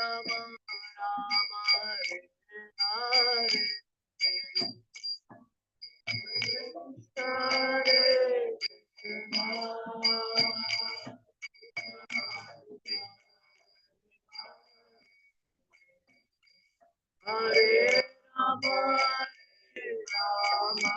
Rama Rama Hare Hare Hare Rama Hare Rama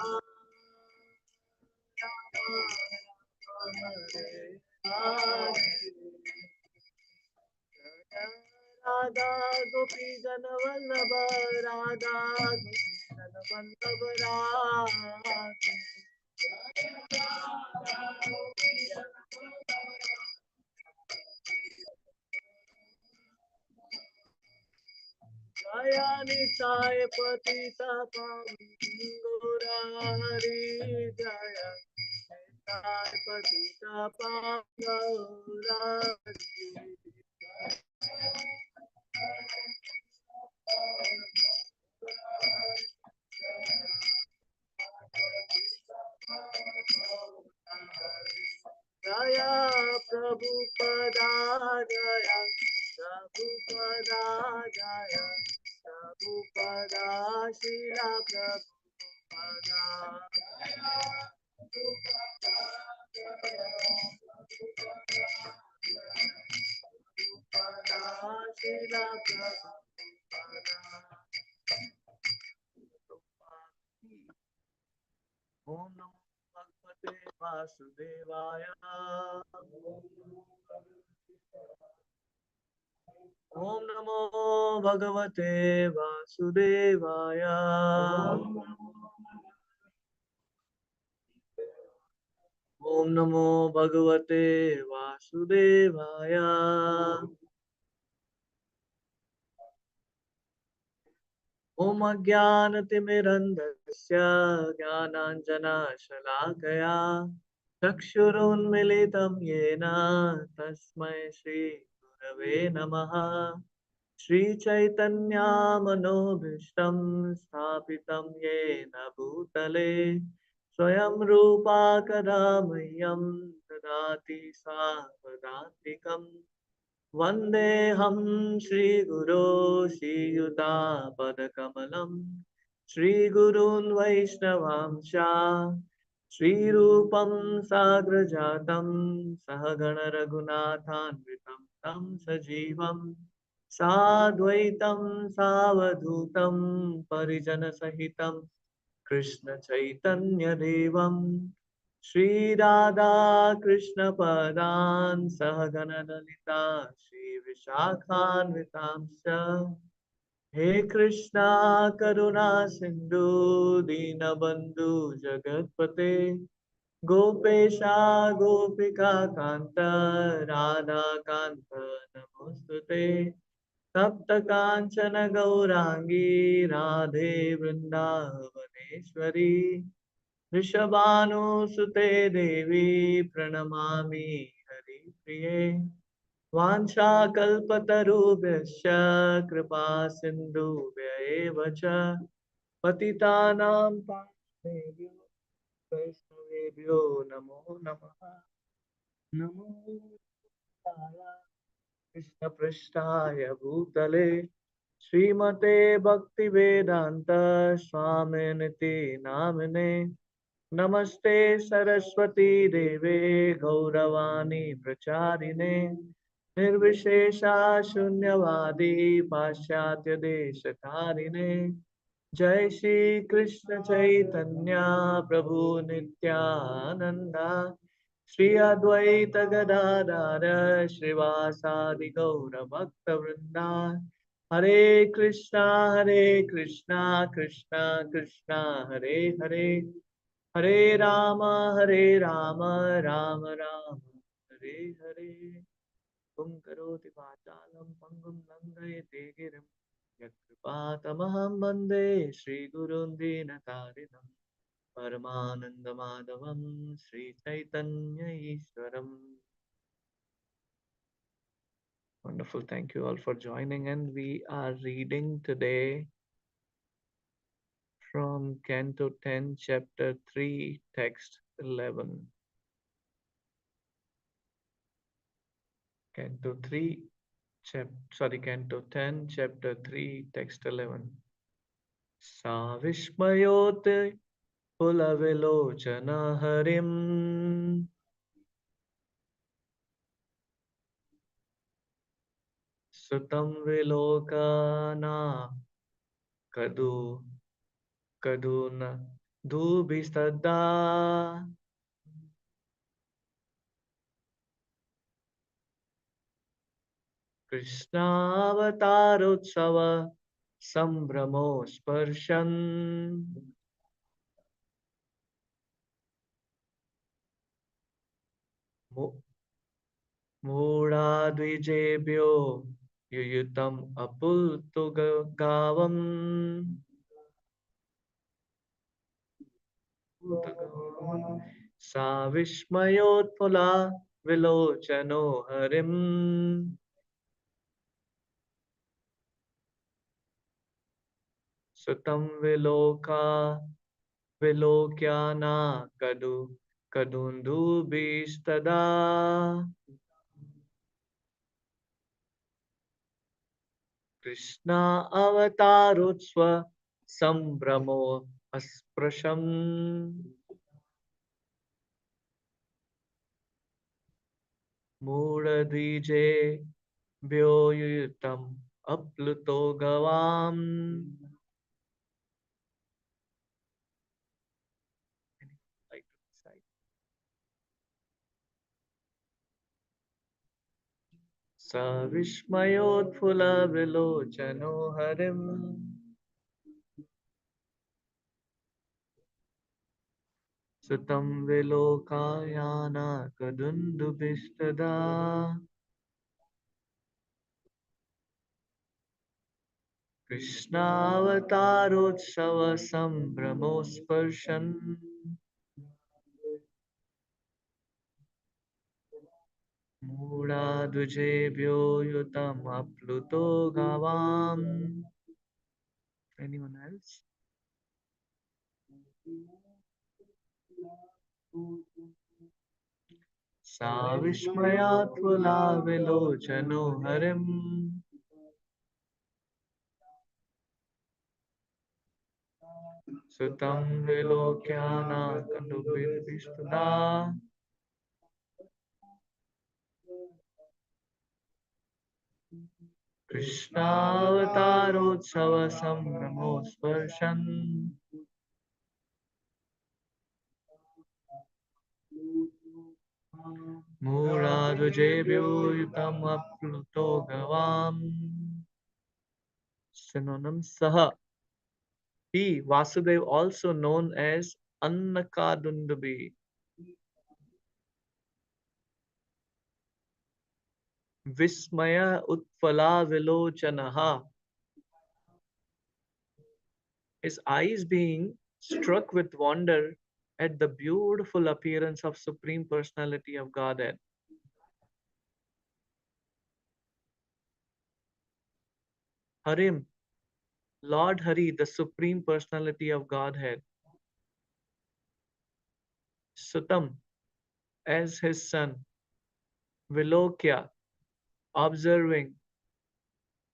Radha Gopi Jana Vallabha Radha Gopi Jana Vallabha Radha Jaya Nitai Patita Pangurari Jaya Nitai Patita Pangurari Jaya Prabhupada Jaya Prabhupada Jaya Prabhupada Srila Prabhupada Srila Prabhupada Om Namo Bhagavate Vasudevaya Om Namo Bhagavate Vasudevaya Om Namo Bhagavate Vasudevaya Om Ajnanatimirandasya Jnananjana-shalakaya Chakshurunmilitam Yena Tasmai Shri Gurave Namaha Shri Chaitanya Manobhishtam Sthapitam Yena Bhutale Swayam Rupa Kadamayyam Dadati Savadantikam Vandeham Shri Guru Shri Yuta Padakamalam Shri Gurun Vaishnavamsha Shri Rupam Sagrajatam Sahagana Raghunathanvitam Tam Sajivam Sadvaitam Savadhutam Parijana Sahitam Krishna Chaitanya Devam Shri Radha Krishna Padan Sahagana Lalita Shri Vishakhan Vitamsha He Krishna Karuna Sindhu Dinabandhu Jagatpate Gopesha Gopika Kanta Radha Kanta Namostute Tapta Kanchana Gaurangi Radhe Vrindavaneshwari Rishabhanusute Devi Pranamami Haripriye Vanchakalpatarubhyasya Kripa Sindhubhya eva cha Patitanam Pavanebhyo Vaishnavebhyo Namo Namaha Namo Buddhaya Krishna Prishtaya Bhutale Srimate Bhaktivedanta Swaminiti Namine Namaste Saraswati Deve Gauravani Pracharine Nirvishesha Shunyavadi Paschatya Deshatarine Jai Shri Krishna Chaitanya Prabhu Nityananda Shri Advaita Gadadara Srivasadi Gaura Bhakta Vrinda Hare Krishna Krishna Krishna Hare Hare Hare Rama Rama Rama Hare Hare Tum karoti vachalam pangum langayate girim Yatkripatamaham bande Shri Gurun Dinatarinam Paramanandamadavam Shri Chaitanya Ishwaram. Wonderful. Thank you all for joining in. We are reading today from Canto 10, Chapter 3, Text 11. Canto 3, Canto 10, chapter 3, text 11. Sa Vishmayote Pulavilocana Harim Sutam Vilokana Kadu Kaduna Dubhistada Krishnavatarotsava Sambramo Sparshan Mu- Mooladvijebhyo Yuyutam Apultugavam Sa Vishmayotpula Vilochano Harim Sutam Viloka Vilokyana Kadundu Bhistada Krishna Avatarutsva Sambramo Asprasham Mooladvije Vyoyutam Apluto Gavam. Like to recite. Sa Vishmayotphula Vilochano Harim Sutam Vilokayana Kadundubishtada Krishnavatarotsava Sambramosparshan Mooladvijebhyo Yutam Apluto Gavam. Anyone else? Sa Vishmayatvala Vilochano Harim Sutam Vilokyana Kandubishtada Krishnavatarotsava Sambramosparshan Mooladvijebhyo Yutam Apluto Gavam. Synonyms Saha. He, Vasudev, also known as Annakadundabi, Vismaya Utpala Vilochanaha, his eyes being struck with wonder at the beautiful appearance of Supreme Personality of Godhead. Harim, Lord Hari, the Supreme Personality of Godhead. Sutam, as his son. Vilokya, observing.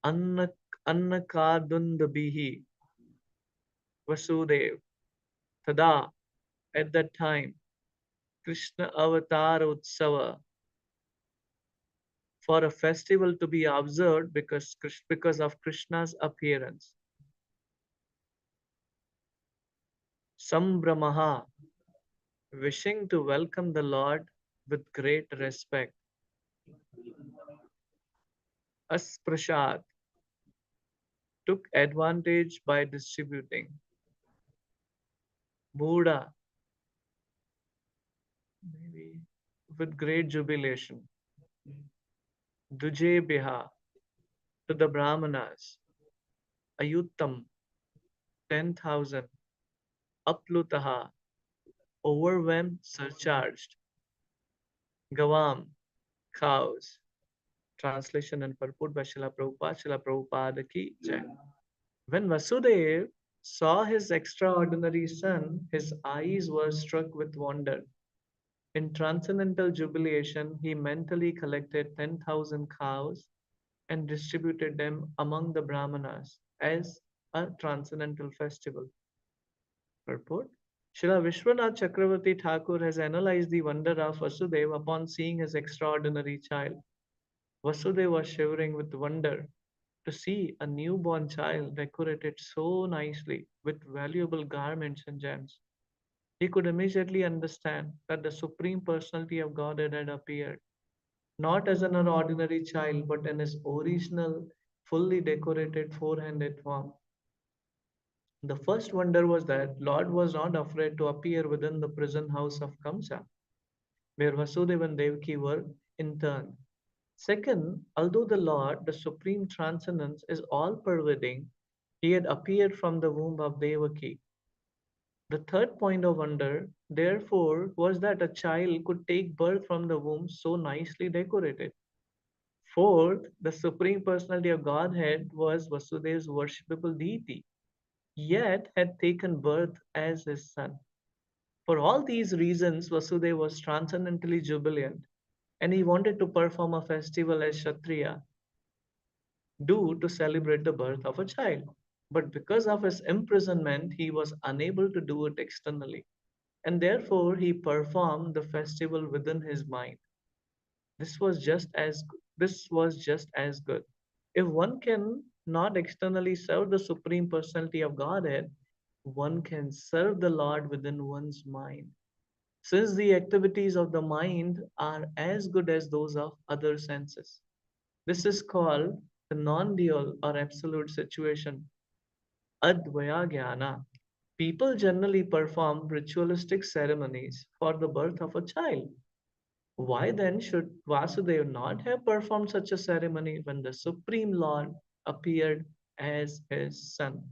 Annak Annakadundabihi, Vasudev. Tada, at that time. Krishna Avatar Utsava, for a festival to be observed because of Krishna's appearance. Sambramaha, wishing to welcome the Lord with great respect. Asprashad, took advantage by distributing. Buddha, maybe with great jubilation. Duje Biha, to the Brahmanas. Ayuttam, 10,000. Aplutaha, overwhelmed, surcharged. Gavam, cows. Translation and purport by Srila Prabhupada. Srila Prabhupada ki jai. When Vasudev saw his extraordinary son, his eyes were struck with wonder. In transcendental jubilation, he mentally collected 10,000 cows and distributed them among the Brahmanas as a transcendental festival. Purport. Srila Vishwanath Chakravarti Thakur has analyzed the wonder of Vasudeva upon seeing his extraordinary child. Vasudeva was shivering with wonder to see a newborn child decorated so nicely with valuable garments and gems. He could immediately understand that the Supreme Personality of Godhead had appeared, not as an ordinary child, but in his original, fully decorated four-handed form. The first wonder was that Lord was not afraid to appear within the prison house of Kamsa, where Vasudeva and Devaki were interned. Second, although the Lord, the supreme transcendence, is all pervading, he had appeared from the womb of Devaki. The third point of wonder, therefore, was that a child could take birth from the womb so nicely decorated. Fourth, the Supreme Personality of Godhead was Vasudeva's worshipable deity, yet had taken birth as his son. For all these reasons, Vasudeva was transcendently jubilant, and he wanted to perform a festival as Kshatriya do to celebrate the birth of a child. But because of his imprisonment, he was unable to do it externally, and therefore he performed the festival within his mind. This was just as good. If one can not externally serve the Supreme Personality of Godhead, one can serve the Lord within one's mind. Since the activities of the mind are as good as those of other senses. This is called the non-dual or absolute situation, Advaya Jnana. People generally perform ritualistic ceremonies for the birth of a child. Why then should Vasudeva not have performed such a ceremony when the Supreme Lord appeared as his son?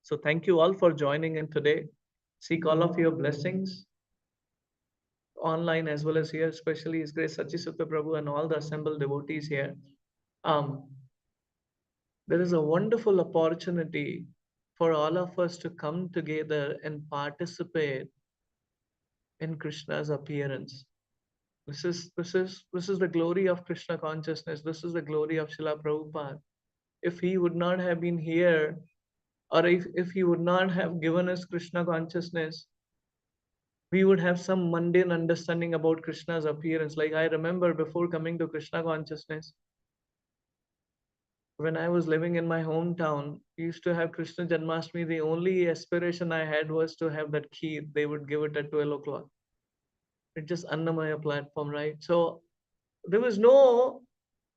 So, thank you all for joining in today. Seek all of your blessings online as well as here, especially His Grace Sachisutta Prabhu and all the assembled devotees here. Um, there is a wonderful opportunity for all of us to come together and participate in Krishna's appearance. This is the glory of Krishna consciousness. This is the glory of Srila Prabhupada. If he would not have been here, or if he would not have given us Krishna consciousness, we would have some mundane understanding about Krishna's appearance. Like I remember before coming to Krishna consciousness, when I was living in my hometown, we used to have Krishna Janmashtami. The only aspiration I had was to have that kheer. They would give it at 12 o'clock. It's just Annamaya platform, right? So there was no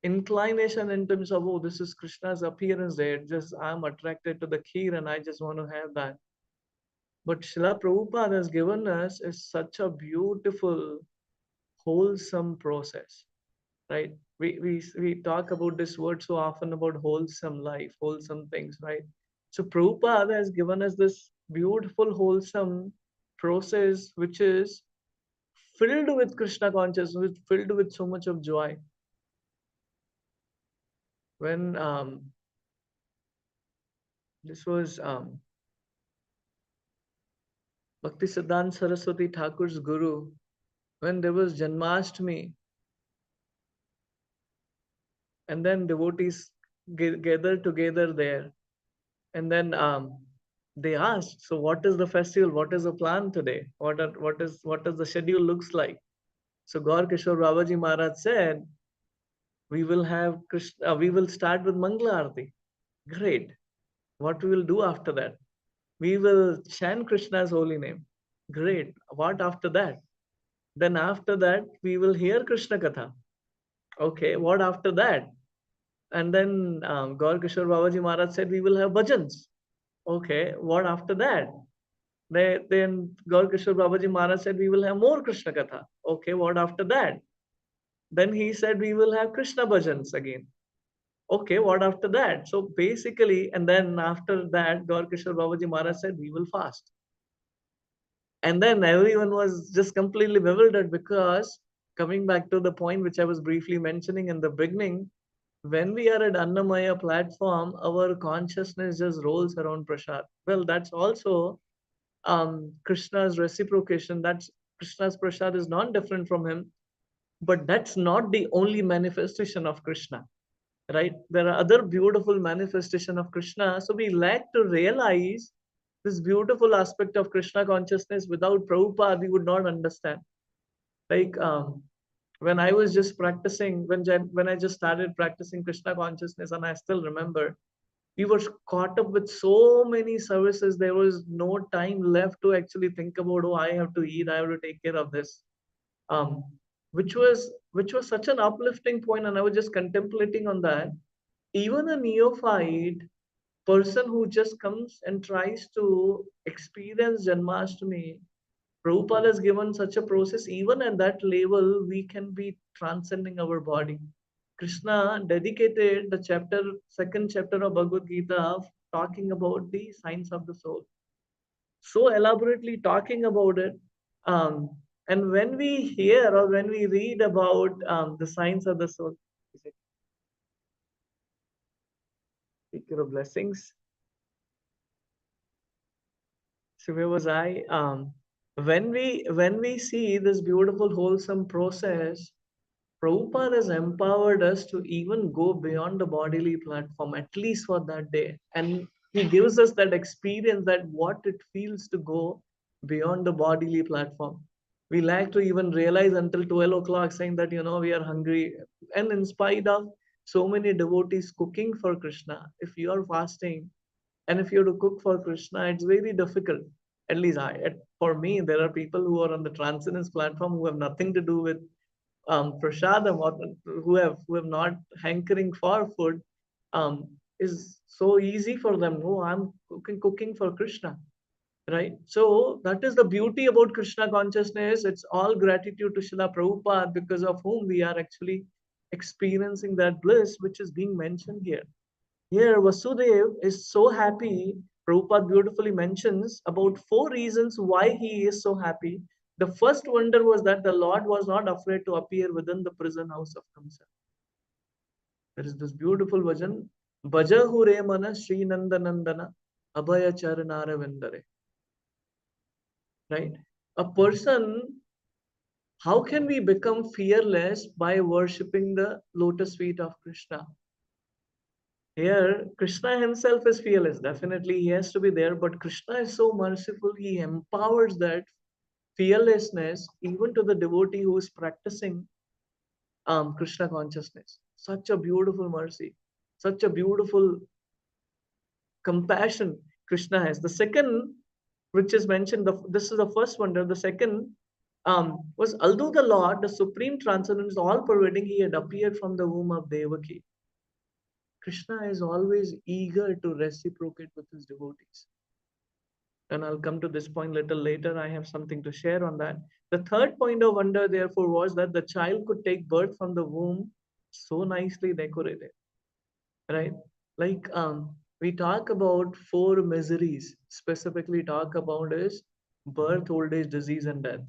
inclination in terms of, oh, this is Krishna's appearance there. Just I'm attracted to the kheer and I just want to have that. But Srila Prabhupada has given us is such a beautiful, wholesome process, right? We talk about this word so often about wholesome life, wholesome things, right? So Prabhupada has given us this beautiful, wholesome process which is filled with Krishna consciousness, filled with so much of joy. When this was Bhakti Siddhanta Saraswati Thakur's guru, when there was Janmashtami, and then devotees gathered together there, and then they asked, "So, what is the festival? What is the plan today? What does the schedule looks like?" So, Gaur Kishore Babaji Maharaj said, we will start with Mangla Arati. Great. What we will do after that? We will chant Krishna's holy name. Great. What after that? Then after that, we will hear Krishna Katha. Okay, what after that? And then Gaur Kishore Babaji Maharaj said, we will have bhajans. Okay, what after that? Then Gaur Kishore Babaji Maharaj said, we will have more Krishna Katha. Okay, what after that? Then he said, we will have Krishna bhajans again. Okay, what after that? So basically, and then after that, Gaur Kishore Babaji Maharaj said, we will fast. And then everyone was just completely bewildered because coming back to the point which I was briefly mentioning in the beginning, when we are at Annamaya platform, our consciousness just rolls around Prasad. Well, that's also Krishna's reciprocation. That's Krishna's Prasad is not different from him, but that's not the only manifestation of Krishna. right? There are other beautiful manifestation of Krishna. So we lack to realize this beautiful aspect of Krishna consciousness. Without Prabhupada, we would not understand. Like when I was just practicing, when I just started practicing Krishna consciousness, and I still remember, we were caught up with so many services. There was no time left to actually think about, oh, I have to eat, I have to take care of this. Um, which was such an uplifting point, and I was just contemplating on that. Even a neophyte person who just comes and tries to experience Janmashtami, Prabhupada has given such a process. Even at that level, we can be transcending our body. Krishna dedicated the second chapter of Bhagavad Gita, talking about the science of the soul. So elaborately talking about it. Um, and when we hear or when we read about the science of the soul, speaker of blessings. So where was I? When we see this beautiful wholesome process, Prabhupada has empowered us to even go beyond the bodily platform, at least for that day. And he gives us that experience, that what it feels to go beyond the bodily platform. We like to even realize until 12 o'clock, saying that, we are hungry. And in spite of so many devotees cooking for Krishna, if you are fasting and if you have to cook for Krishna, it's very difficult. At least for me, there are people who are on the transcendence platform who have nothing to do with prasadam, or who have not hankering for food. Is so easy for them. No, I'm cooking for Krishna, right? So that is the beauty about Krishna consciousness. It's all gratitude to Srila Prabhupada, because of whom we are actually experiencing that bliss which is being mentioned here. Here, Vasudev is so happy. Prabhupada beautifully mentions about four reasons why he is so happy. The first wonder was that the Lord was not afraid to appear within the prison house of Kamsa. There is this beautiful bhajan, Bhaja Hure Mana Sri Nandanandana Abhaya Charanara Vendare. Right? A person, how can we become fearless by worshipping the lotus feet of Krishna? Here, Krishna himself is fearless. Definitely, he has to be there, but Krishna is so merciful. He empowers that fearlessness even to the devotee who is practicing Krishna consciousness. Such a beautiful mercy, such a beautiful compassion Krishna has. The second, which is mentioned, this is the first wonder. The second was, although the Lord, the supreme transcendence, all pervading, he had appeared from the womb of Devaki. Krishna is always eager to reciprocate with his devotees. And I'll come to this point little later. I have something to share on that. The third point of wonder, therefore, was that the child could take birth from the womb so nicely decorated, right? Like we talk about four miseries, specifically talk about is birth, old age, disease, and death.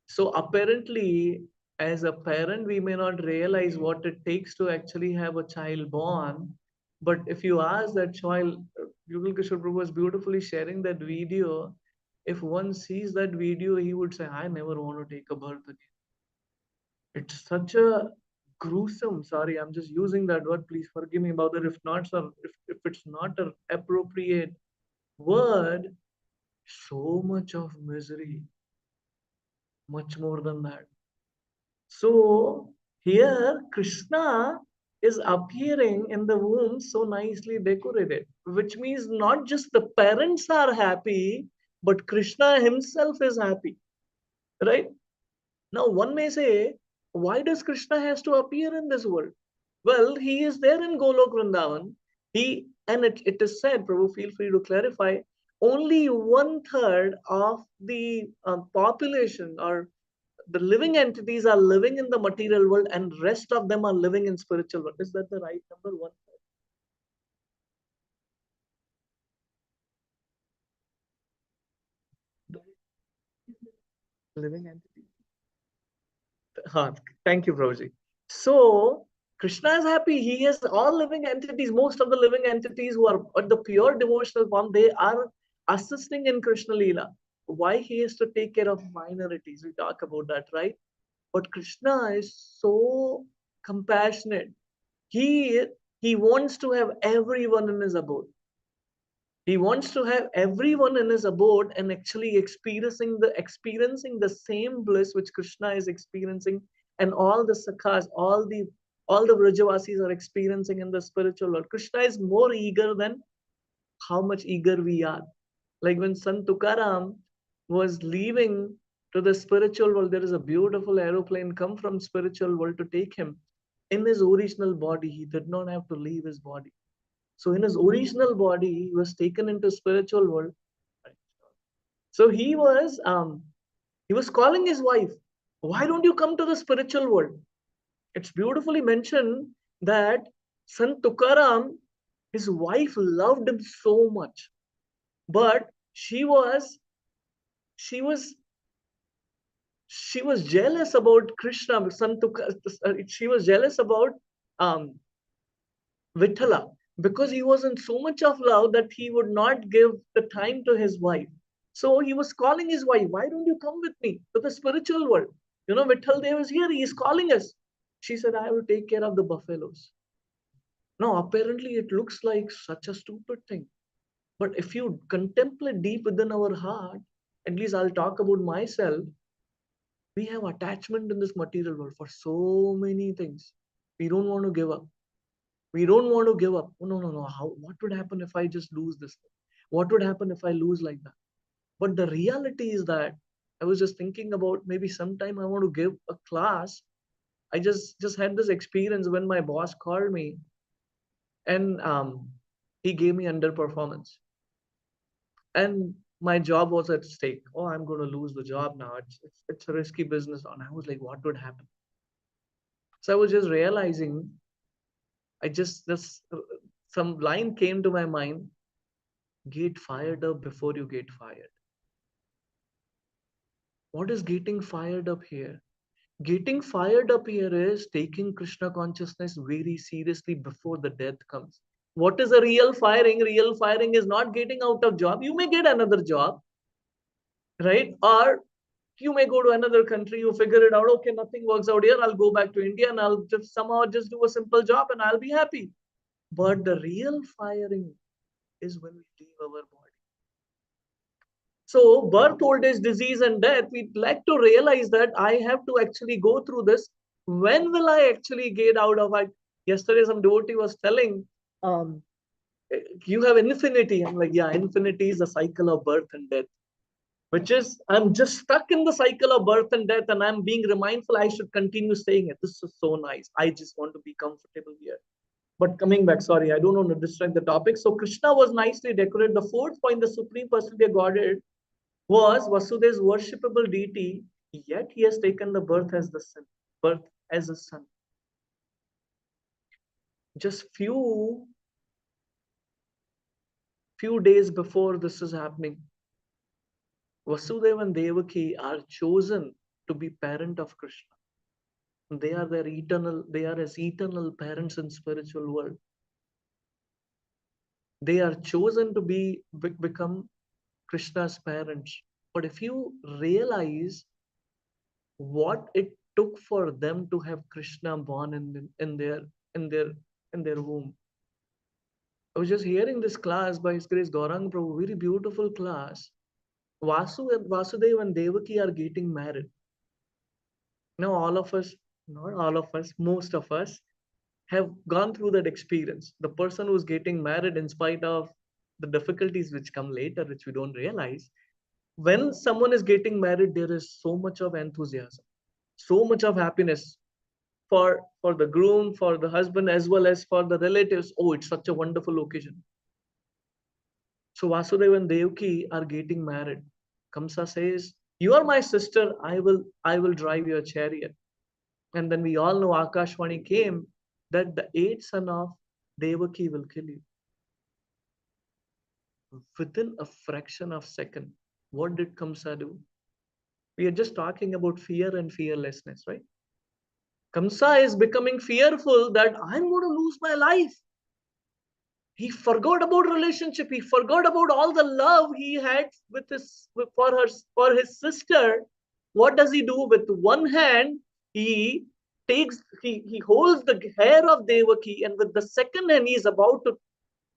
So apparently, as a parent, we may not realize what it takes to actually have a child born. But if you ask that child, Yugal Kishore Prabhu was beautifully sharing that video. If one sees that video, he would say, I never want to take a birth again. It's such a gruesome, sorry, I'm just using that word. Please forgive me about that. If it's not an appropriate word, so much of misery, much more than that. So here Krishna is appearing in the womb so nicely decorated, which means not just the parents are happy, but Krishna himself is happy, right? Now one may say, why does Krishna has to appear in this world? Well, he is there in Golok Vrindavan. It is said, Prabhu, feel free to clarify, only one third of the population or the living entities are living in the material world, and rest of them are living in spiritual world. Is that the right number? One living entity. Thank you, Prabhuji. So Krishna is happy. He has all living entities. Most of the living entities who are at the pure devotional form, they are assisting in Krishna Leela. Why he has to take care of minorities? We talk about that, right? But Krishna is so compassionate. He He wants to have everyone in his abode. He wants to have everyone in his abode and actually experiencing the same bliss which Krishna is experiencing, and all the sakhas, all the Vrajavasis are experiencing in the spiritual world. Krishna is more eager than how much eager we are. Like when Sant Tukaram was leaving to the spiritual world, there is a beautiful aeroplane come from spiritual world to take him. In his original body, he did not have to leave his body. So in his original body, he was taken into spiritual world. So he was calling his wife, why don't you come to the spiritual world? It's beautifully mentioned that Sant Tukaram, his wife loved him so much, but she was she was jealous about Krishna. She was jealous about um, Vithala, because he was in so much of love that he would not give the time to his wife. So he was calling his wife, why don't you come with me to the spiritual world? Vittal Dev is here, he is calling us. She said, I will take care of the buffaloes. Now, apparently, it looks like such a stupid thing. But if you contemplate deep within our heart, at least I'll talk about myself, we have attachment in this material world for so many things. We don't want to give up. We don't want to give up. Oh, no, no, no. What would happen if I just lose this thing? What would happen if I lose like that? But the reality is that I was just thinking about maybe sometime I want to give a class. I just had this experience when my boss called me, and he gave me underperformance, and my job was at stake. Oh, I'm going to lose the job now. It's a risky business, and I was like, what would happen? So I was just realizing, I just this some line came to my mind: get fired up before you get fired. What is getting fired up here? Getting fired up here is taking Krishna consciousness very seriously before the death comes. What is a real firing? Real firing is not getting out of job. You may get another job, right? Or you may go to another country, you figure it out, okay, nothing works out here, I'll go back to India and I'll just somehow just do a simple job and I'll be happy. But the real firing is when we leave our body. So birth, old age, disease, and death, we'd like to realize that I have to actually go through this. When will I actually get out of it? Yesterday, some devotee was telling, um, you have infinity. I'm like, yeah, infinity is a cycle of birth and death, which is, I'm just stuck in the cycle of birth and death, and I'm being remindful I should continue saying it. This is so nice. I just want to be comfortable here. But coming back, sorry, I don't want to distract the topic. So Krishna was nicely decorated. The fourth point, the Supreme Personality of Godhead, was Vasudeva's worshipable deity, yet he has taken the birth as a son. Just few days before this is happening, Vasudeva and Devaki are chosen to be parent of Krishna. They are his eternal parents in spiritual world. They are chosen to become Krishna's parents. But if you realize what it took for them to have Krishna born in their in their womb. I was just hearing this class by His Grace Gaurang Prabhu, very beautiful class. Vasudev and Devaki are getting married. Now all of us, not all of us, most of us have gone through that experience. The person who's getting married in spite of the difficulties which come later, which we don't realize, when someone is getting married, there is so much of enthusiasm, so much of happiness for the groom, for the husband, as well as for the relatives. Oh, it's such a wonderful occasion. So Vasudeva and Devaki are getting married. Kamsa says, you are my sister, I will drive your chariot. And then we all know Akashvani came that the eighth son of Devaki will kill you. Within a fraction of a second, what did Kamsa do? We are just talking about fear and fearlessness, right? Kamsa is becoming fearful that I'm going to lose my life. He forgot about relationship. He forgot about all the love he had for his sister. What does he do? With one hand, he he holds the hair of Devaki, and with the second hand he is about to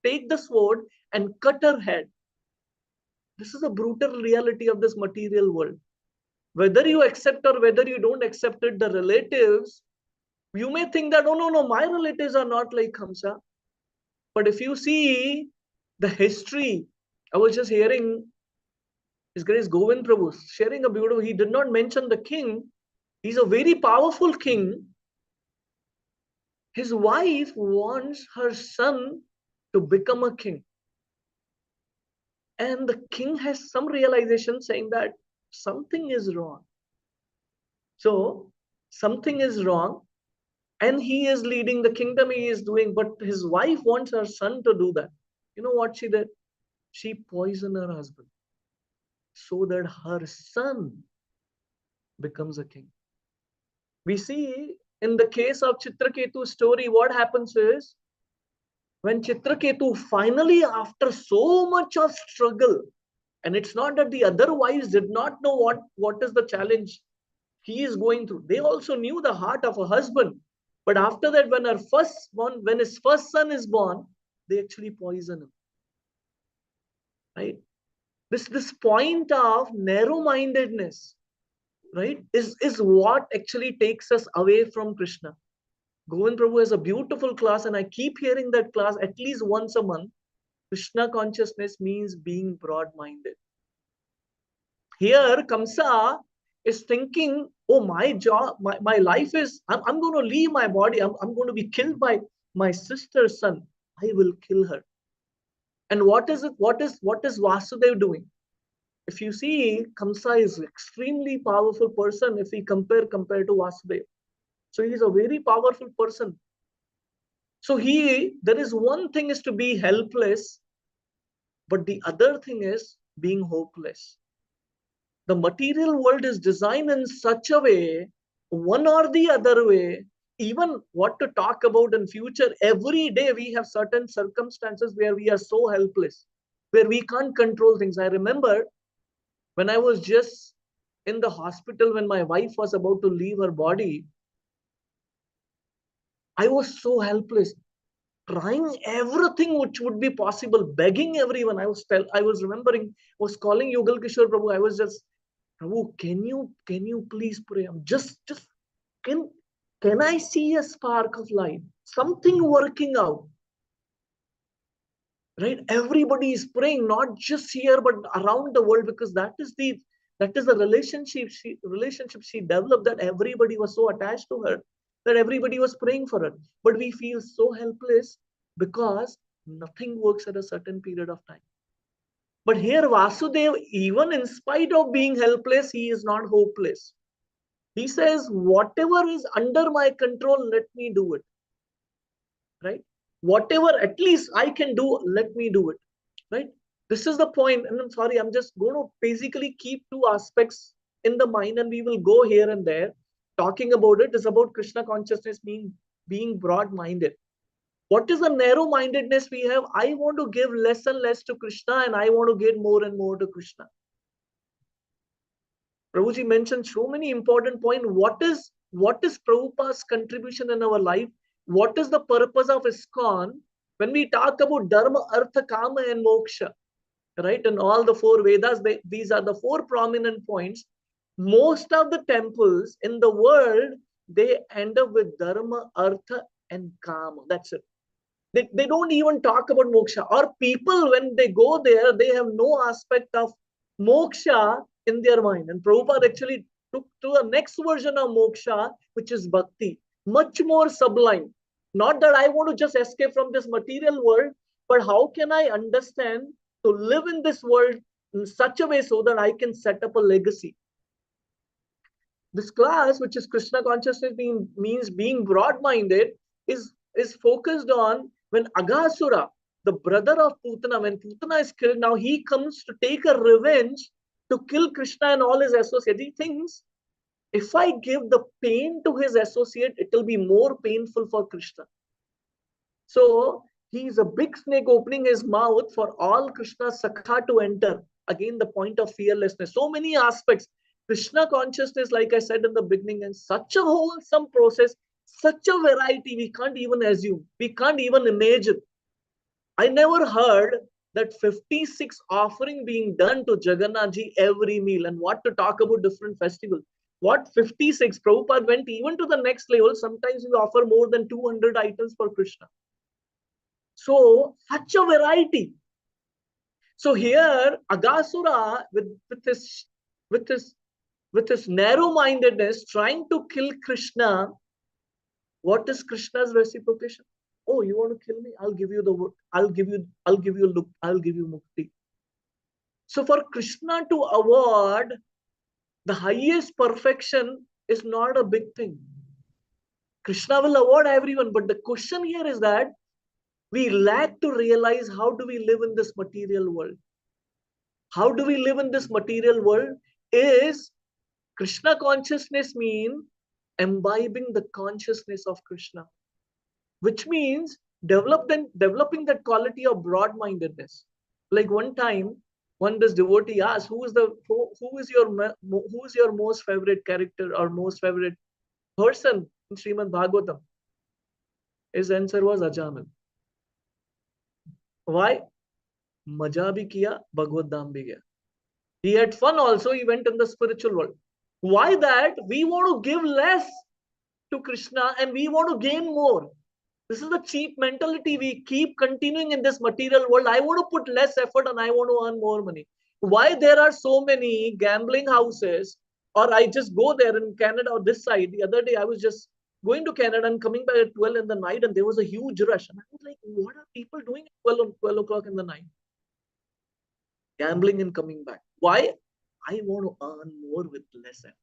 take the sword and cut her head. This is a brutal reality of this material world. Whether you accept or whether you don't accept it, the relatives, you may think that, oh no, my relatives are not like Kamsa. But if you see the history, I was just hearing His Grace Govind Prabhu sharing a beautiful, he did not mention the king. He's a very powerful king. His wife wants her son to become a king. And the king has some realization saying that something is wrong. So, something is wrong. And he is leading the kingdom, he is doing, but his wife wants her son to do that. You know what she did? She poisoned her husband so that her son becomes a king. We see in the case of Chitraketu's story, what happens is when Chitraketu finally, after so much of struggle, and it's not that the other wives did not know what is the challenge he is going through. They also knew the heart of a husband. But after that, when his first son is born, they actually poison him. Right? This point of narrow-mindedness, right, is what actually takes us away from Krishna. Govind Prabhu has a beautiful class, and I keep hearing that class at least once a month. Krishna consciousness means being broad-minded. Here, Kamsa is thinking, oh, my job, my life is, I'm going to leave my body. I'm going to be killed by my sister's son. I will kill her. And what is it? What is Vasudev doing? If you see, Kamsa is extremely powerful person if we compare to Vasudev. So he is a very powerful person. So there is one thing is to be helpless, but the other thing is being hopeless. The material world is designed in such a way, one or the other way, even what to talk about in future, every day we have certain circumstances where we are so helpless, where we can't control things. I remember when I was just in the hospital, when my wife was about to leave her body, I was so helpless, trying everything which would be possible, begging everyone. I was remembering, was calling Yugal Kishore Prabhu. I was just, Prabhu, can you please pray? I'm just can I see a spark of light? Something working out. Right? Everybody is praying, not just here, but around the world, because that is the relationship she developed, that everybody was so attached to her, that everybody was praying for her. But we feel so helpless because nothing works at a certain period of time. But here Vasudev, even in spite of being helpless, he is not hopeless. He says, whatever is under my control, let me do it. Right? Whatever at least I can do, let me do it. Right? This is the point. And I'm sorry, I'm just going to basically keep two aspects in the mind, and we will go here and there. Talking about it is about Krishna consciousness being broad-minded. What is the narrow-mindedness we have? I want to give less and less to Krishna, and I want to get more and more to Krishna. Prabhuji mentioned so many important points. What is Prabhupada's contribution in our life? What is the purpose of ISKCON? When we talk about Dharma, Artha, Kama, and Moksha, right? In all the four Vedas, these are the four prominent points. Most of the temples in the world, they end up with Dharma, Artha, and Kama. That's it. They don't even talk about moksha. Or people, when they go there, they have no aspect of moksha in their mind. And Prabhupada actually took to the next version of moksha, which is bhakti, much more sublime. Not that I want to just escape from this material world, but how can I understand to live in this world in such a way so that I can set up a legacy? This class, which is Krishna consciousness, means being broad-minded, is focused on when Aghasura, the brother of Putana, when Putana is killed, now he comes to take a revenge to kill Krishna and all his associates. He thinks, if I give the pain to his associate, it will be more painful for Krishna. So he is a big snake opening his mouth for all Krishna's Sakha to enter. Again, the point of fearlessness. So many aspects. Krishna consciousness, like I said in the beginning, and such a wholesome process, such a variety, we can't even assume, we can't even imagine. I never heard that 56 offering being done to Jagannath Ji every meal, and what to talk about different festivals. What 56? Prabhupada went even to the next level. Sometimes we offer more than 200 items for Krishna. So, such a variety. So here, Agasura, with his with his narrow-mindedness, trying to kill Krishna, what is Krishna's reciprocation? Oh, you want to kill me? I'll give you the I'll give you mukti. So for Krishna to award the highest perfection is not a big thing. Krishna will award everyone, but the question here is that we lack to realize how do we live in this material world. How do we live in this material world? Is Krishna consciousness mean imbibing the consciousness of Krishna, which means developing that quality of broad-mindedness. Like one time, one this devotee asked, who is your most favorite character or most favorite person in Srimad Bhagavatam? His answer was Ajamal. Why? Maja bhi kiya, Bhagavad Dham bhi gaya. He had fun also. He went in the spiritual world. Why that? We want to give less to Krishna and we want to gain more. This is the cheap mentality. We keep continuing in this material world. I want to put less effort and I want to earn more money. Why there are so many gambling houses? Or I just go there in Canada or this side. The other day I was just going to Canada and coming back at 12 in the night and there was a huge rush. And I was like, what are people doing at 12 o'clock in the night? Gambling and coming back. Why? I want to earn more with less effort.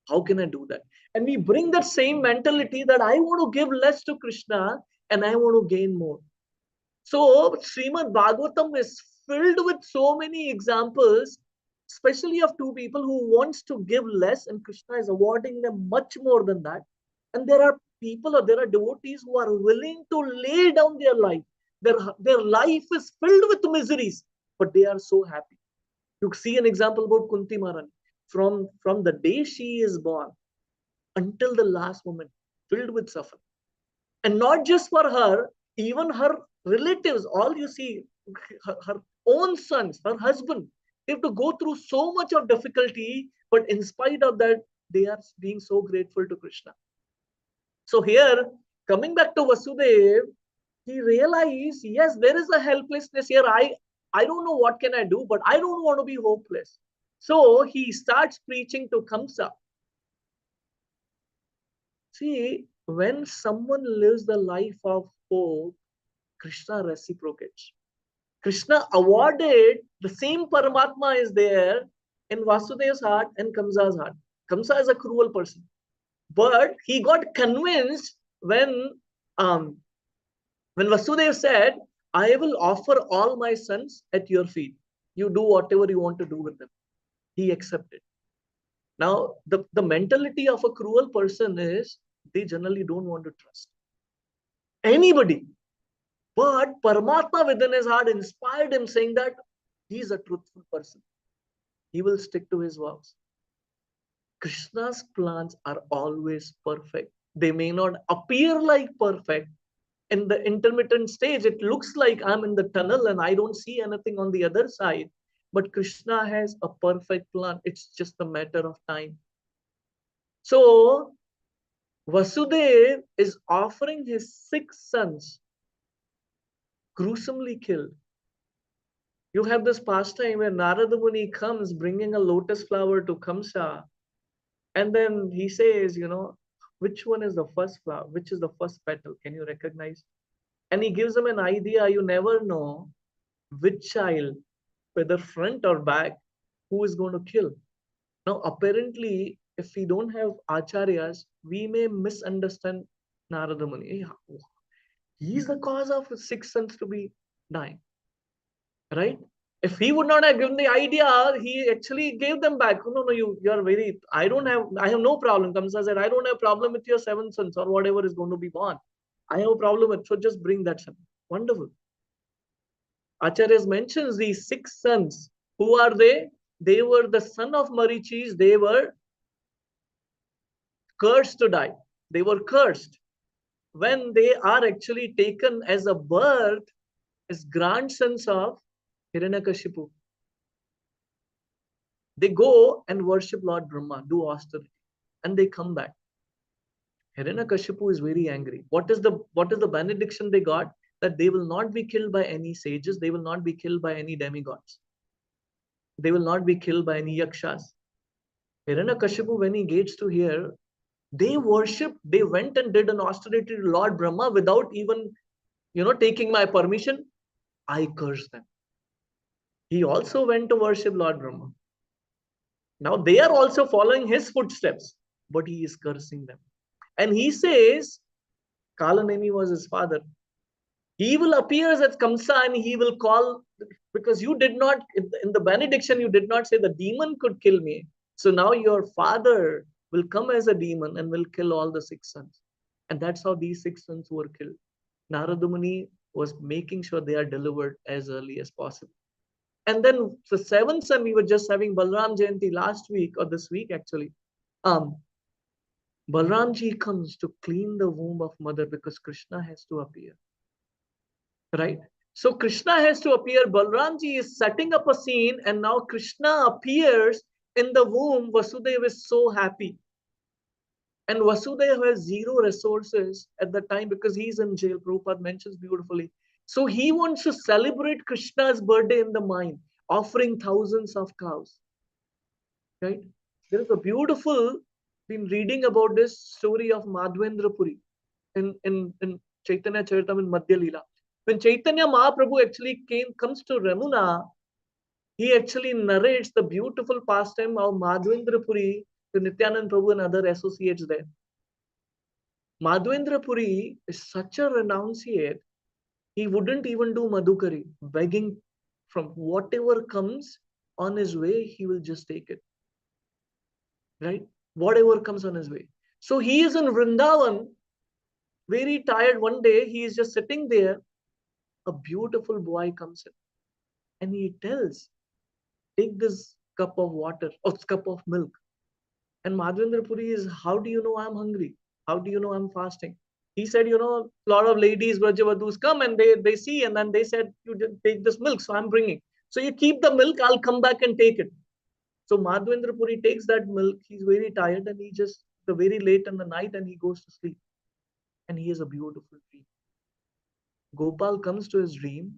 How can I do that? And we bring that same mentality that I want to give less to Krishna and I want to gain more. So Srimad Bhagavatam is filled with so many examples, especially of two people who wants to give less and Krishna is awarding them much more than that. And there are people or there are devotees who are willing to lay down their life. Their life is filled with miseries, but they are so happy. You see an example about Kunti Maharani. From the day she is born until the last moment, filled with suffering. And not just for her, even her relatives, all you see, her own sons, her husband, they have to go through so much of difficulty, but in spite of that, they are being so grateful to Krishna. So here, coming back to Vasudev, he realized, yes, there is a helplessness here. I don't know what can I do, but I don't want to be hopeless. So he starts preaching to Kamsa. See, when someone lives the life of hope, Krishna reciprocates. Krishna awarded the same Paramatma is there in Vasudev's heart and Kamsa's heart. Kamsa is a cruel person. But he got convinced um, when Vasudev said, I will offer all my sons at your feet. You do whatever you want to do with them. He accepted. Now, the mentality of a cruel person is they generally don't want to trust anybody. But Paramatma within his heart inspired him, saying that he's a truthful person. He will stick to his vows. Krishna's plans are always perfect. They may not appear like perfect. In the intermittent stage, it looks like I'm in the tunnel and I don't see anything on the other side. But Krishna has a perfect plan. It's just a matter of time. So Vasudev is offering his 6 sons gruesomely killed. You have this pastime where Narada Muni comes bringing a lotus flower to Kamsa, and then he says, which one is the first flower? Which is the first petal? Can you recognize? And he gives them an idea. You never know which child, whether front or back, who is going to kill. Now, apparently, if we don't have acharyas, we may misunderstand Narada Muni. He's the cause of 6 sons to be dying, right? If he would not have given the idea, he actually gave them back. No, you are very. I have no problem. Kamsa said, I don't have problem with your 7 sons or whatever is going to be born. I have a problem with. So just bring that son. Wonderful. Acharyas mentions these 6 sons. Who are they? They were the son of Marichis. They were cursed to die. They were cursed. When they are actually taken as a birth, as grandsons of Hiranyakashipu, they go and worship Lord Brahma, do austerity, and they come back. Hiranyakashipu is very angry. What is the benediction they got? That they will not be killed by any sages, they will not be killed by any demigods, they will not be killed by any yakshas. Hiranyakashipu, when he gets to hear, they went and did an austerity to Lord Brahma without even, taking my permission. I curse them. He also went to worship Lord Brahma. Now they are also following his footsteps, but he is cursing them. And he says, Kalanemi was his father. He will appear as Kamsa and he will call, because you did not, in the benediction, you did not say the demon could kill me. So now your father will come as a demon and will kill all the 6 sons. And that's how these 6 sons were killed. Narada Muni was making sure they are delivered as early as possible. And then the 7th son, we were just having Balram Jayanti last week or this week actually. Balramji comes to clean the womb of mother because Krishna has to appear. Right? So Krishna has to appear. Balramji is setting up a scene, and now Krishna appears in the womb. Vasudeva is so happy. And Vasudeva has zero resources at the time because he's in jail. Prabhupada mentions beautifully. So he wants to celebrate Krishna's birthday in the mine, offering thousands of cows. Right? There is a beautiful, been reading about this story of Madhvendra Puri in Chaitanya Charitamrita Madhya Leela. When Chaitanya Mahaprabhu actually comes to Ramuna, he actually narrates the beautiful pastime of Madhvendra Puri to Nityanand Prabhu and other associates there. Madhvendra Puri is such a renunciate, he wouldn't even do Madhukari, begging from whatever comes on his way, he will just take it. Right? Whatever comes on his way. So he is in Vrindavan, very tired. One day, he is just sitting there. A beautiful boy comes in and he tells, take this cup of water or cup of milk. And Madhvendra Puri is, how do you know I'm hungry? How do you know I'm fasting? He said, a lot of ladies, Brajavadus come and they see, and then they said, you take this milk, so I'm bringing. So you keep the milk, I'll come back and take it. So Madhvendra Puri takes that milk, he's very tired, and he just, very late in the night, and he goes to sleep. And he has a beautiful dream. Gopal comes to his dream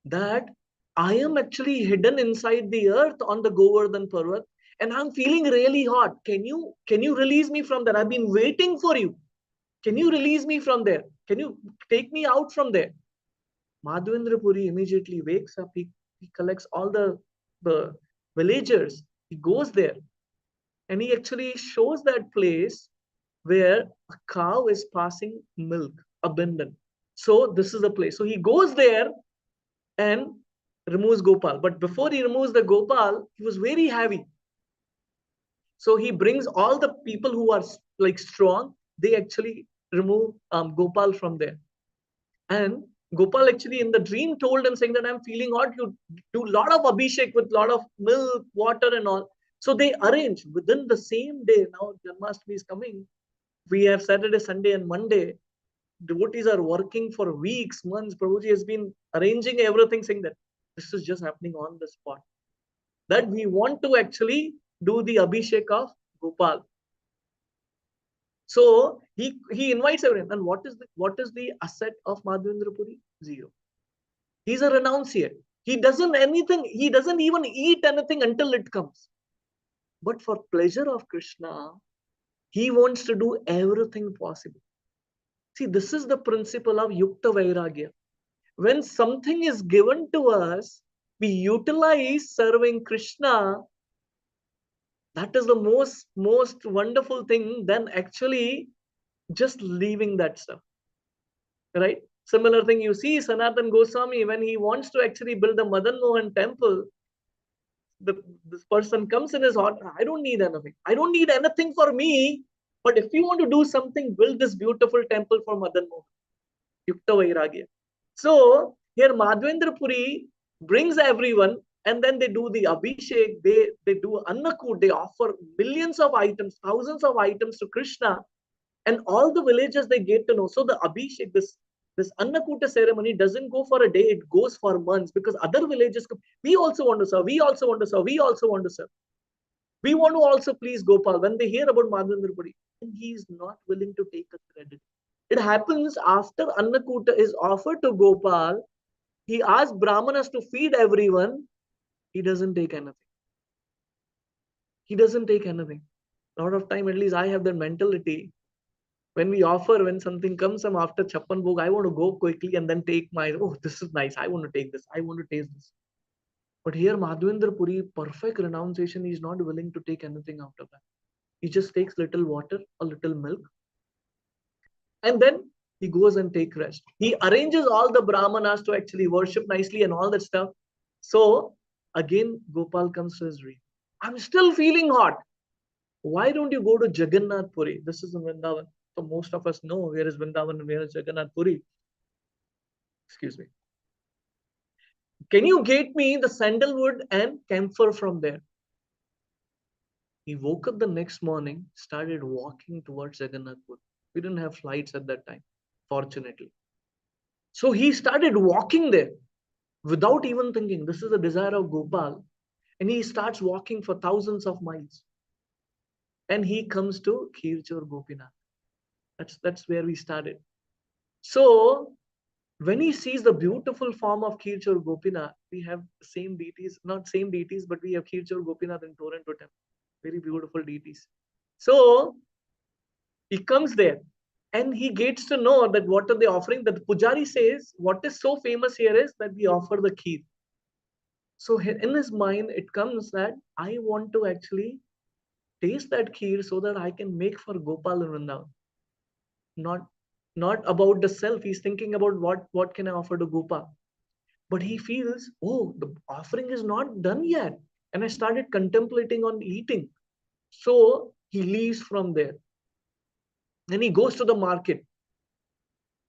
that I am actually hidden inside the earth on the Govardhan Parvat and I'm feeling really hot. Can you release me from there? I've been waiting for you. Can you release me from there? Can you take me out from there? Madhvendra Puri immediately wakes up. He collects all the villagers. He goes there and he actually shows that place where a cow is passing milk abundant. So this is the place. So he goes there and removes Gopal. But before he removes the Gopal, he was very heavy. So he brings all the people who are like strong. They actually remove Gopal from there. And Gopal actually in the dream told him saying that I'm feeling hot. You do a lot of abhishek with a lot of milk, water and all. So they arrange within the same day. Now Janmashtami is coming. We have Saturday, Sunday and Monday. Devotees are working for weeks, months. Prabhuji has been arranging everything, saying that this is just happening on the spot. That we want to actually do the Abhishek of Gopal. So he invites everyone. And what is the asset of Madhvendra Puri? Zero. He's a renunciate. He doesn't even eat anything until it comes. But for pleasure of Krishna, he wants to do everything possible. See, this is the principle of Yukta Vairagya. When something is given to us, we utilize serving Krishna. That is the most wonderful thing than actually just leaving that stuff. Right? Similar thing you see Sanatan Goswami when he wants to actually build a Madan Mohan temple. This person comes in his heart, I don't need anything. I don't need anything for me. But if you want to do something, build this beautiful temple for Madan Mohan. Yukta Vairagya. So here Madhvendra Puri brings everyone And then they do the Abhishek, they do Annakut, they offer millions of items, thousands of items to Krishna, and all the villages they get to know. So the Abhishek, this Annakuta ceremony doesn't go for a day, it goes for months, because other villages come, we also want to serve, we also want to serve, we also want to serve. We want to also please Gopal. When they hear about Madhavendra Puri, and he is not willing to take a credit. It happens after Annakuta is offered to Gopal, he asks Brahmanas to feed everyone, he doesn't take anything. He doesn't take anything. A lot of time, at least I have that mentality. When we offer, when something comes from after Chappan Bhog, I want to go quickly and then take my, oh, this is nice. I want to take this. I want to taste this. But here, Madhavendra Puri, perfect renunciation, he is not willing to take anything out of that. He just takes little water, a little milk, and then he goes and take rest. He arranges all the Brahmanas to actually worship nicely and all that stuff. So again, Gopal comes to his dream. I'm still feeling hot. Why don't you go to Jagannath Puri? This is in Vrindavan. So most of us know where is Vrindavan and where is Jagannath Puri. Excuse me. Can you get me the sandalwood and camphor from there? He woke up the next morning, started walking towards Jagannath Puri. We didn't have flights at that time, fortunately. So he started walking there without even thinking. This is the desire of Gopal. And he starts walking for thousands of miles. And he comes to Khirchor Gopinath. That's where we started. So when he sees the beautiful form of Khirchor Gopinath, we have same deities, not same deities, but we have Khirchor Gopinath and Toronto temple. Very beautiful deities. So he comes there and he gets to know that what are they offering. That the Pujari says, what is so famous here is that we offer the kheer. So in his mind, it comes that I want to actually taste that kheer so that I can make for Gopal and Vrindavan. Not about the self. He's thinking about what can I offer to Gopal. But he feels, oh, the offering is not done yet. And I started contemplating on eating. So he leaves from there. Then he goes to the market.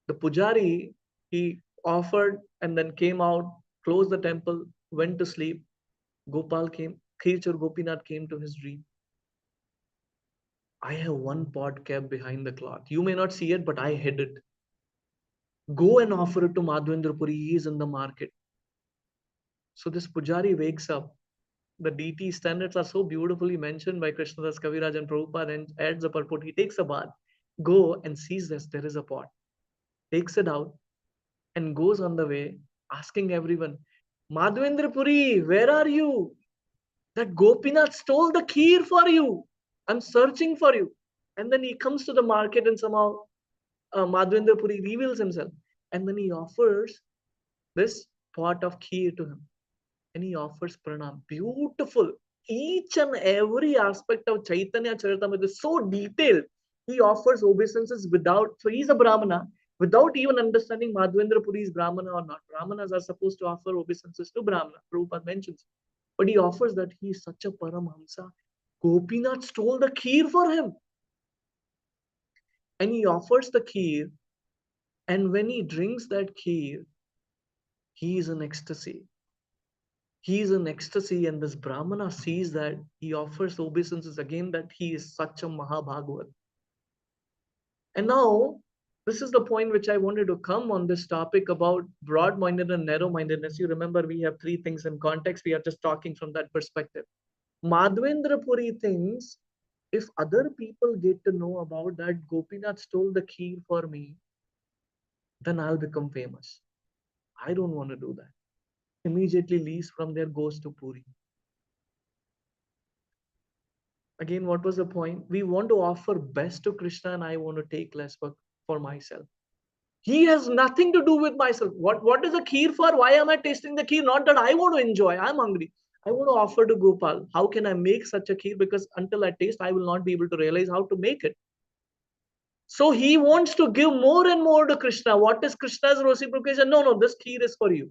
The Pujari, he offered and then came out, closed the temple, went to sleep. Gopal came, Khirchor Gopinath came to his dream. I have one pot kept behind the cloth. You may not see it, but I hid it. Go and offer it to Madhavendra Puri. He is in the market. So this Pujari wakes up. The deity standards are so beautifully mentioned by Krishnadas Kaviraj and Prabhupada, and adds a purport. He takes a bath, go and sees this, there is a pot, takes it out and goes on the way asking everyone, Madhavendra Puri, where are you? That Gopinath stole the kheer for you. I'm searching for you. And then he comes to the market and somehow Madhavendra Puri reveals himself. And then he offers this pot of kheer to him. And he offers pranam. Beautiful. Each and every aspect of Chaitanya Charitamrita is so detailed. He offers obeisances without, so he's a Brahmana, without even understanding Madhavendra Puri is Brahmana or not. Brahmanas are supposed to offer obeisances to Brahmana. Prabhupada mentions. But he offers that he is such a Paramhamsa. Gopinath stole the kheer for him. And he offers the kheer. And when he drinks that kheer, he is in ecstasy. He is in ecstasy, and this Brahmana sees that he offers obeisances again, that he is such a Mahabhagavat. And now, this is the point which I wanted to come on this topic about broad-minded and narrow-mindedness. You remember we have three things in context. We are just talking from that perspective. Madhavendra Puri thinks, if other people get to know about that Gopinath stole the kheer for me, then I'll become famous. I don't want to do that. Immediately leaves from there, goes to Puri. Again, what was the point? We want to offer best to Krishna and I want to take less for myself. He has nothing to do with myself. What is the kheer for? Why am I tasting the kheer? Not that I want to enjoy. I'm hungry. I want to offer to Gopal. How can I make such a kheer? Because until I taste, I will not be able to realize how to make it. So he wants to give more and more to Krishna. What is Krishna's reciprocation? No, this kheer is for you.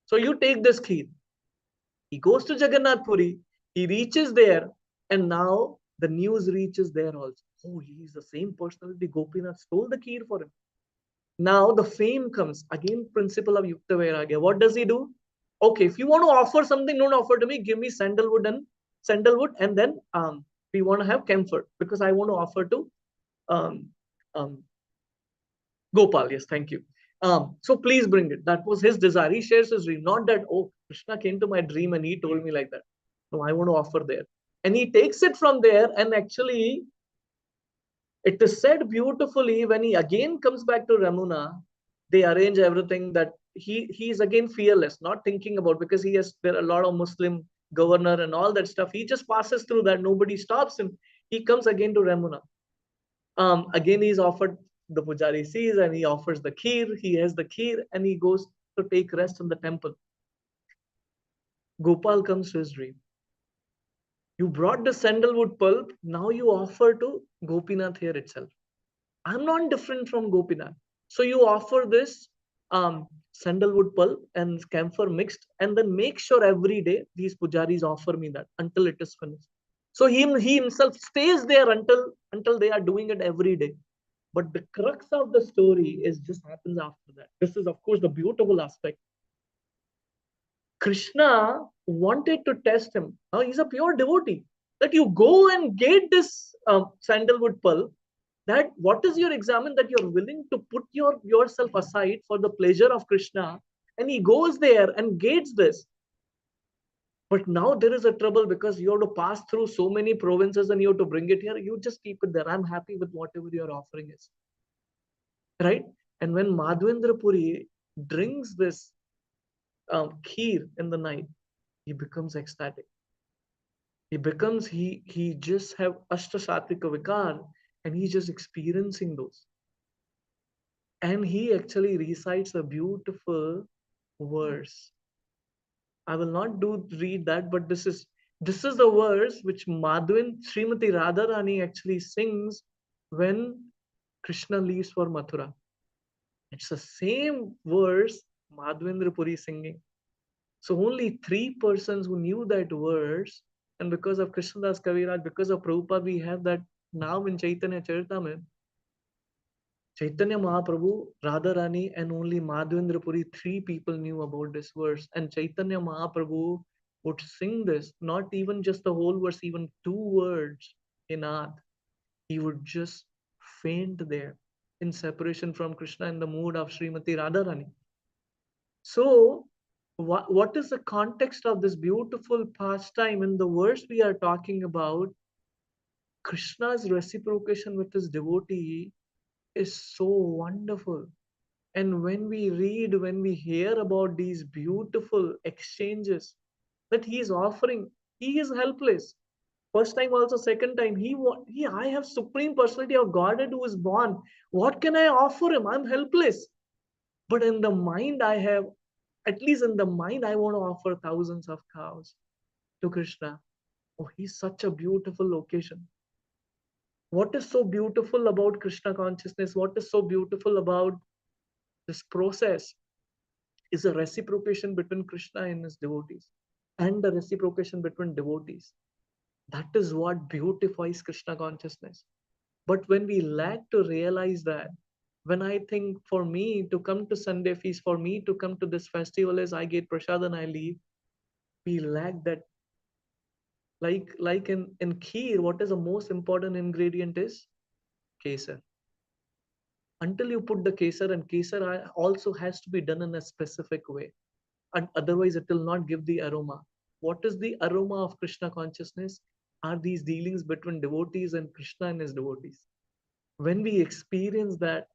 So you take this kheer. He goes to Jagannath Puri. He reaches there. And now the news reaches there also. Oh, he is the same personality. Gopinath stole the kheer for him. Now the fame comes. Again, principle of Yukta Vairagya. What does he do? Okay, if you want to offer something, don't offer to me. Give me sandalwood, and then we want to have camphor because I want to offer to um, um, Gopal. Yes, thank you. So please bring it. That was his desire. He shares his dream. Not that, oh, Krishna came to my dream and he told me like that. No, I want to offer there. And he takes it from there, and actually it is said beautifully when he again comes back to Ramuna, they arrange everything that he is again fearless, not thinking about, because he has there are a lot of Muslim governor and all that stuff. He just passes through that, nobody stops him. He comes again to Ramuna. Again he's offered, the pujari sees and he offers the kheer. He has the kheer and he goes to take rest in the temple. Gopal comes to his dream. You brought the sandalwood pulp, now you offer to Gopinath here itself. I'm not different from Gopinath. So you offer this sandalwood pulp and camphor mixed, and then make sure every day these pujaris offer me that until it is finished. So he himself stays there until they are doing it every day. But the crux of the story is just happens after that. This is, of course, the beautiful aspect. Krishna wanted to test him. Now he's a pure devotee. That you go and get this sandalwood pulp. That what is your examine that you're willing to put yourself aside for the pleasure of Krishna, and he goes there and gets this. But now there is a trouble because you have to pass through so many provinces and you have to bring it here. You just keep it there. I'm happy with whatever your offering is, right? And when Madhvendra Puri drinks this kheer in the night, he becomes ecstatic. He just have ashtasatvika vikar, and he's just experiencing those. And he actually recites a beautiful verse. I will not read that, but this is the verse which Madhvin Srimati Radharani actually sings when Krishna leaves for Mathura. It's the same verse Madhvendra Puri singing. So only 3 persons who knew that verse, and because of Krishnadas Kaviraj, because of Prabhupada, we have that now in Chaitanya Charitamrita. Chaitanya Mahaprabhu, Radharani, and only Madhvendra Puri, 3 people knew about this verse. And Chaitanya Mahaprabhu would sing this, not even just the whole verse, even 2 words in Ad. He would just faint there in separation from Krishna in the mood of Srimati Radharani. So, what is the context of this beautiful pastime? In the verse we are talking about, Krishna's reciprocation with his devotee is so wonderful. And when we read, when we hear about these beautiful exchanges that he is offering, he is helpless. First time, also second time, I have supreme personality of Godhead who is born. What can I offer him? I'm helpless. But in the mind, at least in the mind, I want to offer thousands of cows to Krishna. Oh, he's such a beautiful occasion. What is so beautiful about Krishna consciousness? What is so beautiful about this process is a reciprocation between Krishna and his devotees, and the reciprocation between devotees. That is what beautifies Krishna consciousness. But when we lack to realize that, when I think for me to come to Sunday feast, for me to come to this festival is I get prasad and I leave, we lack that. Like in kheer, what is the most important ingredient is kesar. Until you put the kesar, and kesar also has to be done in a specific way, and otherwise it will not give the aroma. What is the aroma of Krishna consciousness? Are these dealings between devotees and Krishna and his devotees? When we experience that,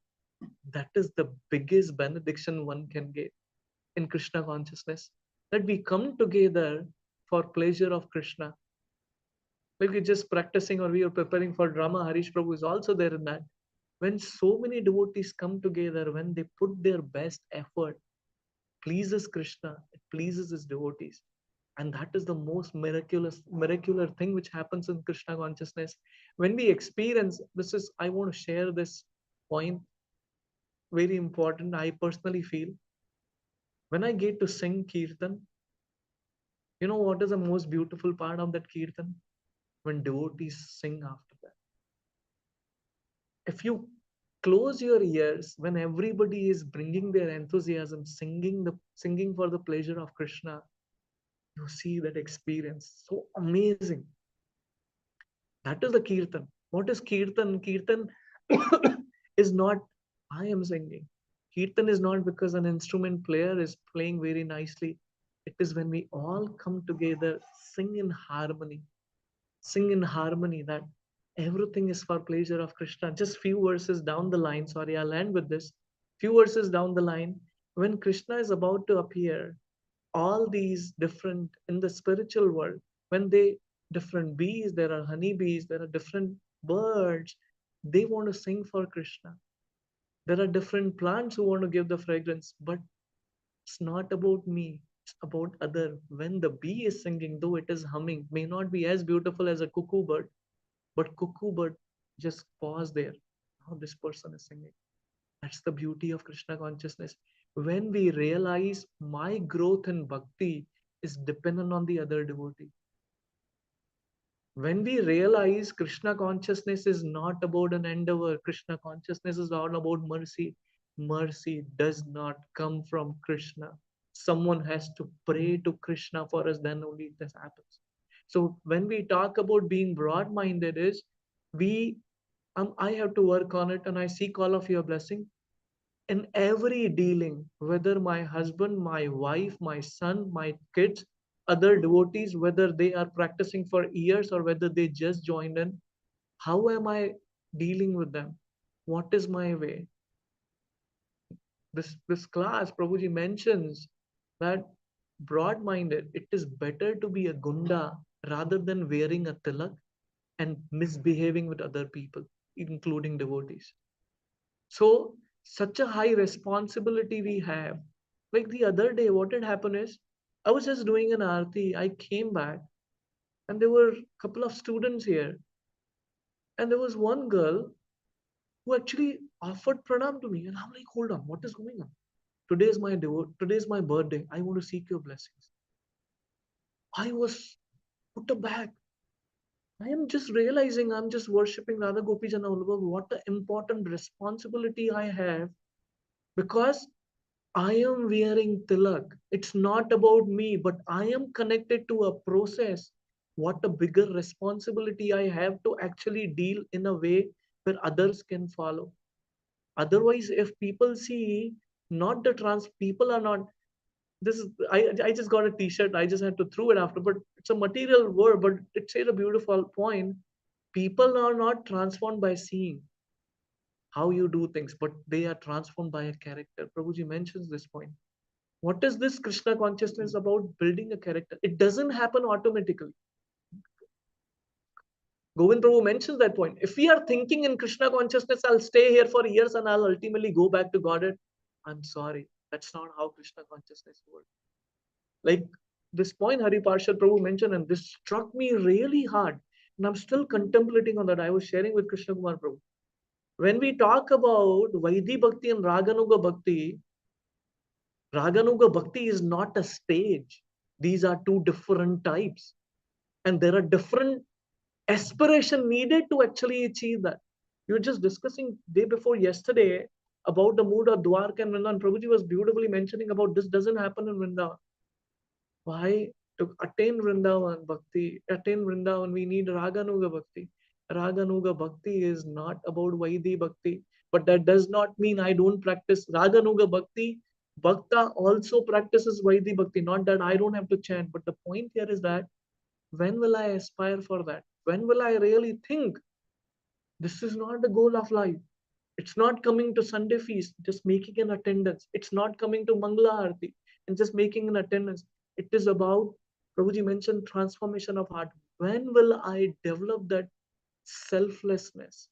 that is the biggest benediction one can get in Krishna consciousness. That we come together for pleasure of Krishna. Like we're just practicing or we are preparing for drama, Harish Prabhu is also there in that. When so many devotees come together, when they put their best effort, pleases Krishna, it pleases his devotees. And that is the most miraculous thing which happens in Krishna consciousness. When we experience this, I want to share this point, very important. I personally feel when I get to sing Kirtan, you know what is the most beautiful part of that Kirtan? When devotees sing after that. If you close your ears when everybody is bringing their enthusiasm, singing for the pleasure of Krishna. You see that experience. So amazing. That is the kirtan. What is kirtan? Kirtan is not I am singing. Kirtan is not because an instrument player is playing very nicely. It is when we all come together, sing in harmony, sing in harmony that everything is for pleasure of Krishna. Just few verses down the line, sorry, I'll end with this. Few verses down the line, when Krishna is about to appear, all these different in the spiritual world, when they different bees, there are honeybees, there are different birds, they want to sing for Krishna. There are different plants who want to give the fragrance, but it's not about me. It's about other. When the bee is singing, though it is humming, may not be as beautiful as a cuckoo bird, but cuckoo bird just pause there. Now this person is singing. That's the beauty of Krishna consciousness. When we realize my growth in bhakti is dependent on the other devotee. When we realize Krishna consciousness is not about an endeavor, Krishna consciousness is all about mercy. Mercy does not come from Krishna. Someone has to pray to Krishna for us, then only this happens. So when we talk about being broad-minded, is we I have to work on it and I seek all of your blessing in every dealing, whether my husband, my wife, my son, my kids, other devotees, whether they are practicing for years or whether they just joined in, how am I dealing with them? What is my way? This class, Prabhuji mentions that broad-minded, it is better to be a gunda rather than wearing a tilak and misbehaving with other people, including devotees. So, such a high responsibility we have. Like the other day, what had happened is, I was just doing an arti. I came back, and there were a couple of students here, and there was one girl who actually offered pranam to me, and I'm like, hold on, what is going on? Today is my birthday. I want to seek your blessings. I was put aback. I am just realizing I'm just worshipping Radha Gopijana Vallabha. What an important responsibility I have because I am wearing tilak. It's not about me, but I am connected to a process. What a bigger responsibility I have to actually deal in a way where others can follow. Otherwise, if people see not the trans, people are not. This is I just got a T-shirt. I just had to throw it after, but it's a material word, but it says a beautiful point. People are not transformed by seeing how you do things, but they are transformed by a character. Prabhuji mentions this point. What is this Krishna consciousness about? Building a character. It doesn't happen automatically. Govind Prabhu mentions that point. If we are thinking in Krishna consciousness, I'll stay here for years and I'll ultimately go back to Godhead. I'm sorry. That's not how Krishna consciousness works. Like this point Hari Parshad Prabhu mentioned, and this struck me really hard. And I'm still contemplating on that. I was sharing with Krishna Kumar Prabhu. When we talk about Vaidhi Bhakti and Raganuga Bhakti, Raganuga Bhakti is not a stage. These are two different types. And there are different aspiration needed to actually achieve that. You were just discussing day before yesterday about the mood of Dwarka and Vrindavan. Prabhuji was beautifully mentioning about this doesn't happen in Vrindavan. Why? To attain Vrindavan Bhakti, attain Vrindavan, we need Raganuga Bhakti. Raganuga Bhakti is not about Vaidhi Bhakti, but that does not mean I don't practice Raganuga Bhakti. Bhakta also practices Vaidhi Bhakti, not that I don't have to chant, but the point here is that when will I aspire for that? When will I really think this is not the goal of life? It's not coming to Sunday feast, just making an attendance. It's not coming to Mangala Arati and just making an attendance. It is about, Prabhuji mentioned, transformation of heart. When will I develop that selflessness?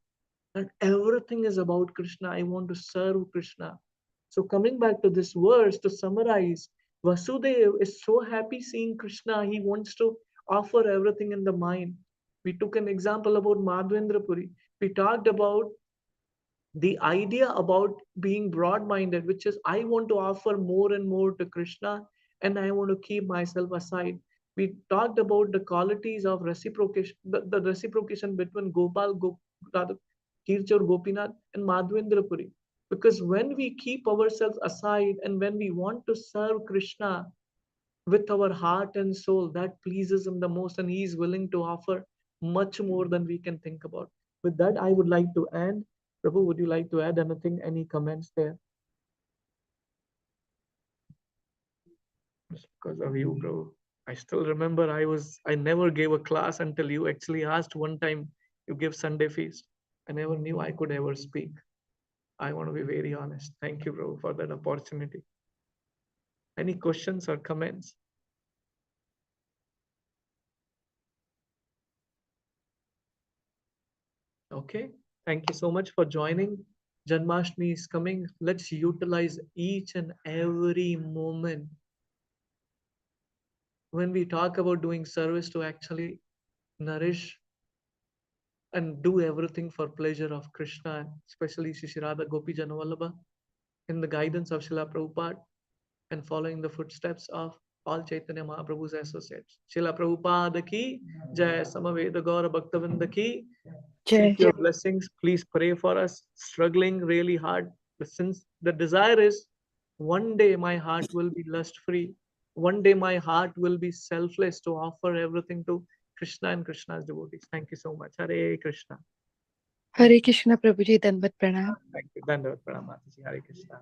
That everything is about Krishna. I want to serve Krishna. So coming back to this verse to summarize, Vasudev is so happy seeing Krishna. He wants to offer everything in the mind. We took an example about Madhvendra Puri. We talked about the idea about being broad-minded, which is I want to offer more and more to Krishna and I want to keep myself aside. We talked about the qualities of reciprocation, the reciprocation between Gopal, Radha. Kirchor Gopinath, and Madhvendra Puri. Because when we keep ourselves aside and when we want to serve Krishna with our heart and soul, that pleases him the most, and he is willing to offer much more than we can think about. With that, I would like to end. Prabhu, would you like to add anything? Any comments there? Just because of you, bro. I still remember I never gave a class until you actually asked one time you give Sunday feast. I never knew I could ever speak. I want to be very honest. Thank you, bro, for that opportunity. Any questions or comments? Okay. Thank you so much for joining. Janmashtami is coming. Let's utilize each and every moment when we talk about doing service to actually nourish and do everything for pleasure of Krishna, especially Shishirada Gopi Janavallabha, in the guidance of Srila Prabhupada and following the footsteps of all Chaitanya Mahaprabhu's associates. Srila Prabhupada ki Jai, Samaveda Gaura Bhaktavinda ki. Seek Jai. your blessings. Please pray for us. Struggling really hard. But since the desire is one day my heart will be lust free, one day my heart will be selfless to offer everything to Krishna and Krishna's devotees. Thank you so much. Hare Krishna. Hare Krishna Prabhuji, Dandavat Pranam. Thank you. Dandavat Pranam Mataji. Hare Krishna.